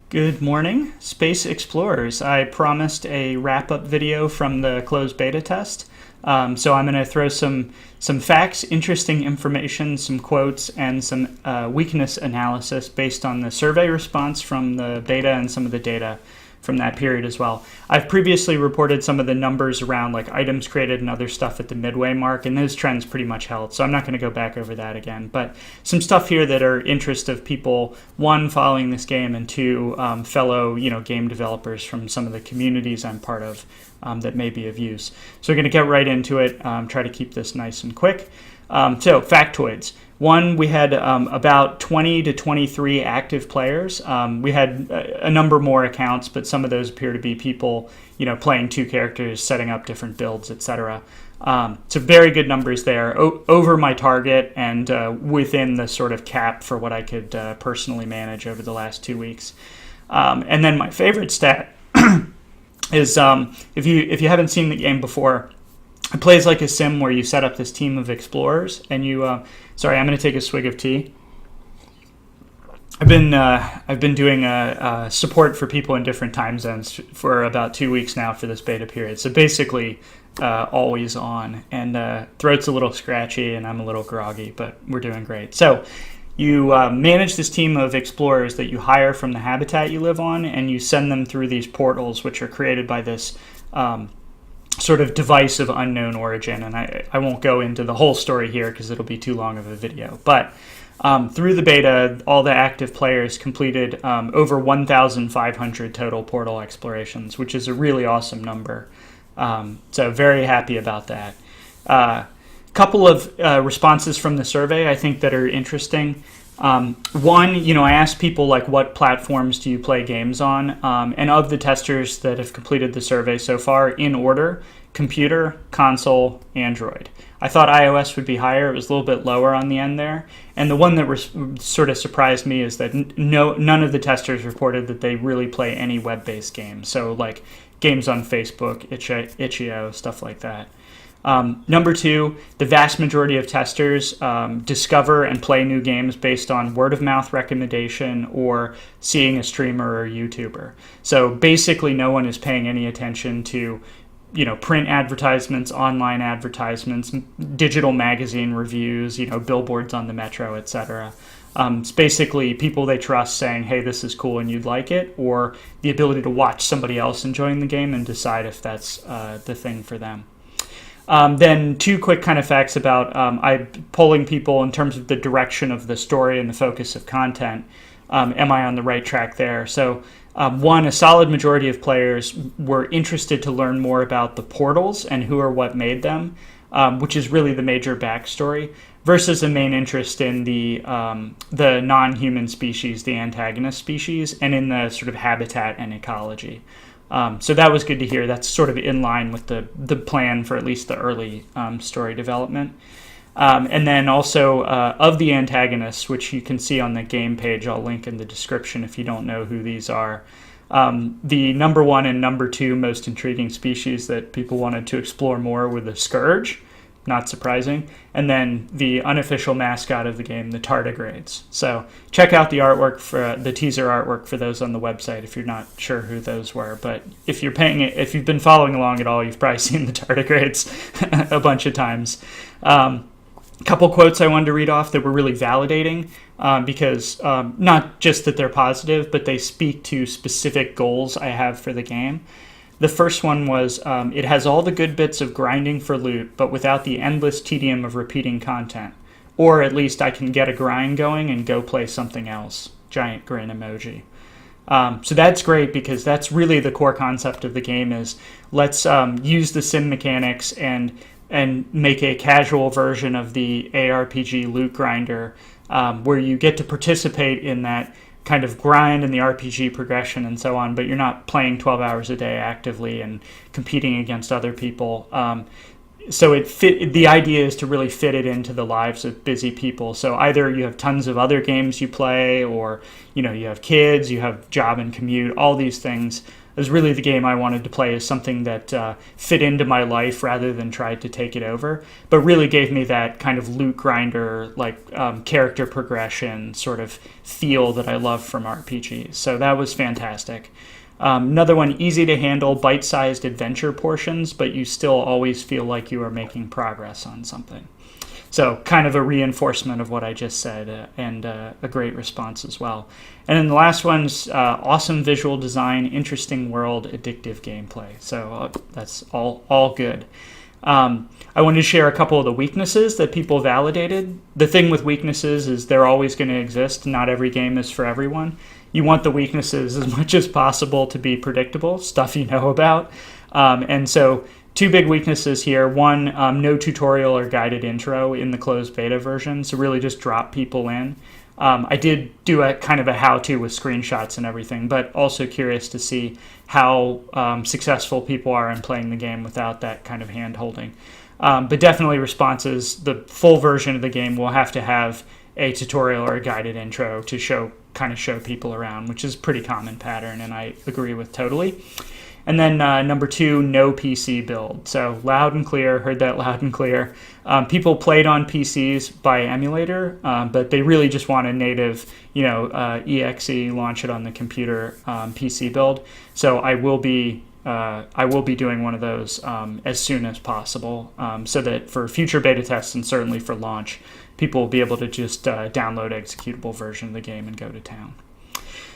Good morning, Space Explorers. I promised a wrap-up video from the closed beta test. So I'm going to throw some facts, interesting information, some quotes, and some weakness analysis based on the survey response from the beta and some of the data from that period as well. I've previously reported some of the numbers around like items created and other stuff at the midway mark, and those trends pretty much held. So I'm not going to go back over that again. But some stuff here that are interest of people, one, following this game, and two, fellow game developers from some of the communities I'm part of that may be of use. So we're going to get right into it, try to keep this nice and quick. So factoids. One, we had about 20 to 23 active players. We had a number more accounts, but some of those appear to be people, playing two characters, setting up different builds, etc. So very good numbers there, over my target and within the sort of cap for what I could personally manage over the last 2 weeks. And then my favorite stat is if you haven't seen the game before, it plays like a sim where you set up this team of explorers and you. Sorry, I'm going to take a swig of tea. I've been doing support for people in different time zones for about 2 weeks now for this beta period. So basically, always on, and throat's a little scratchy and I'm a little groggy, but we're doing great. So you manage this team of explorers that you hire from the habitat you live on, and you send them through these portals, which are created by this sort of device of unknown origin. And I won't go into the whole story here because it'll be too long of a video. But through the beta, all the active players completed over 1,500 total portal explorations, which is a really awesome number. So very happy about that. Couple of responses from the survey I think that are interesting. One, I asked people like, what platforms do you play games on? And of the testers that have completed the survey so far, in order, computer, console, Android. I thought iOS would be higher. It was a little bit lower on the end there. And the one that sort of surprised me is that none of the testers reported that they really play any web-based games. So like games on Facebook, itch.io, stuff like that. Number two, the vast majority of testers discover and play new games based on word-of-mouth recommendation or seeing a streamer or YouTuber. So basically no one is paying any attention to print advertisements, online advertisements, digital magazine reviews, billboards on the metro, etc. It's basically people they trust saying, hey, this is cool and you'd like it, or the ability to watch somebody else enjoying the game and decide if that's the thing for them. Then two quick kind of facts about polling people in terms of the direction of the story and the focus of content. Am I on the right track there? So one, a solid majority of players were interested to learn more about the portals and who or what made them, which is really the major backstory, versus a main interest in the non-human species, the antagonist species, and in the sort of habitat and ecology. So that was good to hear. That's sort of in line with the plan for at least the early story development. And then also of the antagonists, which you can see on the game page, I'll link in the description if you don't know who these are. The number one and number two most intriguing species that people wanted to explore more were the Scourge, not surprising, and then the unofficial mascot of the game, the tardigrades. So check out the artwork for the teaser artwork for those on the website if you're not sure who those were. But if you've been following along at all, you've probably seen the tardigrades a bunch of times. A couple quotes I wanted to read off that were really validating because not just that they're positive, but they speak to specific goals I have for the game. The first one was, it has all the good bits of grinding for loot, but without the endless tedium of repeating content. Or at least I can get a grind going and go play something else. Giant grin emoji. So that's great because that's really the core concept of the game is let's use the sim mechanics and make a casual version of the ARPG loot grinder where you get to participate in that kind of grind and the RPG progression and so on, but you're not playing 12 hours a day actively and competing against other people. So the idea is to really fit it into the lives of busy people. So either you have tons of other games you play, or you have kids, you have job and commute, all these things. was really the game I wanted to play as something that fit into my life rather than tried to take it over, but really gave me that kind of loot grinder, like character progression sort of feel that I love from RPGs. So that was fantastic. Another one, easy to handle, bite-sized adventure portions, but you still always feel like you are making progress on something. So kind of a reinforcement of what I just said, and a great response as well. And then the last one's awesome visual design, interesting world, addictive gameplay. So that's all good. I wanted to share a couple of the weaknesses that people validated. The thing with weaknesses is they're always going to exist. Not every game is for everyone. You want the weaknesses as much as possible to be predictable, stuff you know about. And so two big weaknesses here. One, no tutorial or guided intro in the closed beta version, so really just drop people in. I did do a kind of a how-to with screenshots and everything, but also curious to see how successful people are in playing the game without that kind of hand-holding. But definitely responses, the full version of the game will have to have a tutorial or a guided intro to show people around, which is a pretty common pattern, and I agree with totally. And then number two, no PC build. So loud and clear, heard that loud and clear. People played on PCs by emulator, but they really just want a native, exe, launch it on the computer PC build. So I will be doing one of those as soon as possible, so that for future beta tests and certainly for launch, people will be able to just download executable version of the game and go to town.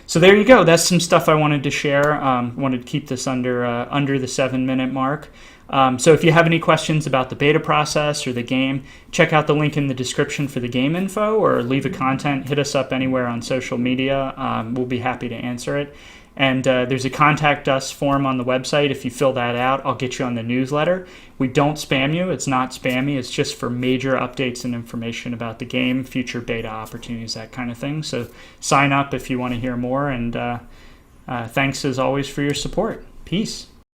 So there you go. That's some stuff I wanted to share. Wanted to keep this under the 7-minute mark. So if you have any questions about the beta process or the game, check out the link in the description for the game info, or leave a comment. Hit us up anywhere on social media. We'll be happy to answer it. And there's a contact us form on the website. If you fill that out, I'll get you on the newsletter. We don't spam you. It's not spammy. It's just for major updates and information about the game, future beta opportunities, that kind of thing. So sign up if you want to hear more. And thanks as always for your support. Peace.